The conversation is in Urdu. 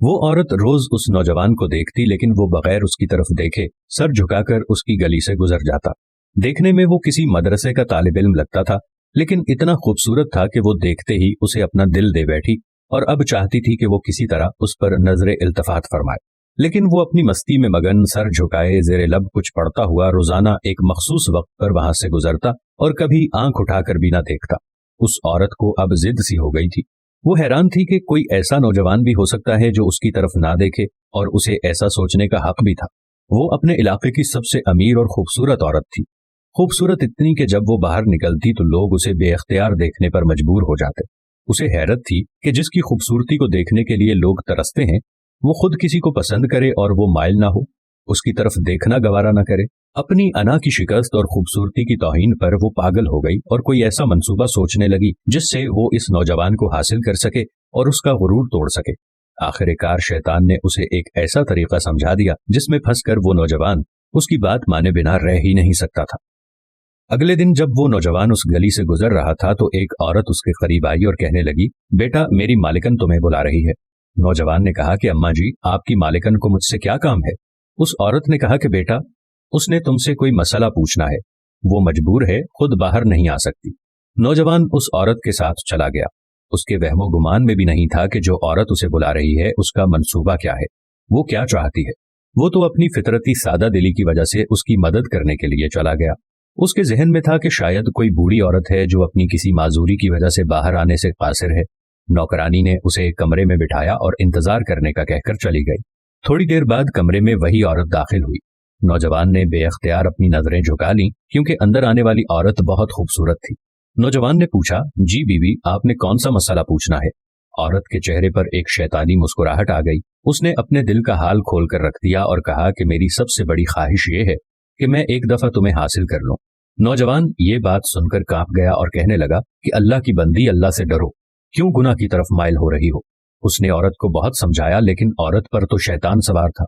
وہ عورت روز اس نوجوان کو دیکھتی لیکن وہ بغیر اس کی طرف دیکھے سر جھکا کر اس کی گلی سے گزر جاتا۔ دیکھنے میں وہ کسی مدرسے کا طالب علم لگتا تھا، لیکن اتنا خوبصورت تھا کہ وہ دیکھتے ہی اسے اپنا دل دے بیٹھی اور اب چاہتی تھی کہ وہ کسی طرح اس پر نظر التفات فرمائے۔ لیکن وہ اپنی مستی میں مگن سر جھکائے زیر لب کچھ پڑھتا ہوا روزانہ ایک مخصوص وقت پر وہاں سے گزرتا اور کبھی آنکھ اٹھا کر بھی نہ دیکھتا۔ اس عورت کو اب ضد سی ہو گئی تھی۔ وہ حیران تھی کہ کوئی ایسا نوجوان بھی ہو سکتا ہے جو اس کی طرف نہ دیکھے، اور اسے ایسا سوچنے کا حق بھی تھا۔ وہ اپنے علاقے کی سب سے امیر اور خوبصورت عورت تھی، خوبصورت اتنی کہ جب وہ باہر نکلتی تو لوگ اسے بے اختیار دیکھنے پر مجبور ہو جاتے۔ اسے حیرت تھی کہ جس کی خوبصورتی کو دیکھنے کے لیے لوگ ترستے ہیں، وہ خود کسی کو پسند کرے اور وہ مائل نہ ہو، اس کی طرف دیکھنا گوارا نہ کرے۔ اپنی انا کی شکست اور خوبصورتی کی توہین پر وہ پاگل ہو گئی اور کوئی ایسا منصوبہ سوچنے لگی جس سے وہ اس نوجوان کو حاصل کر سکے اور اس کا غرور توڑ سکے۔ آخر کار شیطان نے اسے ایک ایسا طریقہ سمجھا دیا جس میں پھنس کر وہ نوجوان اس کی بات مانے بنا رہ ہی نہیں سکتا تھا۔ اگلے دن جب وہ نوجوان اس گلی سے گزر رہا تھا تو ایک عورت اس کے قریب آئی اور کہنے لگی، بیٹا میری مالکن تمہیں بلا رہی ہے۔ نوجوان نے کہا کہ اماں جی آپ کی مالکن کو مجھ سے کیا کام ہے؟ اس عورت نے کہا کہ بیٹا اس نے تم سے کوئی مسئلہ پوچھنا ہے، وہ مجبور ہے، خود باہر نہیں آ سکتی۔ نوجوان اس عورت کے ساتھ چلا گیا۔ اس کے وہم و گمان میں بھی نہیں تھا کہ جو عورت اسے بلا رہی ہے اس کا منصوبہ کیا ہے، وہ کیا چاہتی ہے۔ وہ تو اپنی فطرتی سادہ دلی کی وجہ سے اس کی مدد کرنے کے لیے چلا گیا۔ اس کے ذہن میں تھا کہ شاید کوئی بوڑھی عورت ہے جو اپنی کسی معذوری کی وجہ سے باہر آنے سے قاصر ہے۔ نوکرانی نے اسے ایک کمرے میں بٹھایا اور انتظار کرنے کا کہہ کر چلی گئی۔ تھوڑی دیر بعد کمرے میں وہی عورت داخل ہوئی۔ نوجوان نے بے اختیار اپنی نظریں جھکا لیں کیونکہ اندر آنے والی عورت بہت خوبصورت تھی۔ نوجوان نے پوچھا، جی بیوی آپ نے کون سا مسئلہ پوچھنا ہے؟ عورت کے چہرے پر ایک شیطانی مسکراہٹ آ گئی۔ اس نے اپنے دل کا حال کھول کر رکھ دیا اور کہا کہ میری سب سے بڑی خواہش یہ ہے کہ میں ایک دفعہ تمہیں حاصل کر لوں۔ نوجوان یہ بات سن کر کانپ گیا اور کہنے لگا کہ اللہ کی بندی، اللہ سے ڈرو، کیوں گناہ کی طرف مائل ہو رہی ہو؟ اس نے عورت کو بہت سمجھایا لیکن عورت پر تو شیطان سوار تھا۔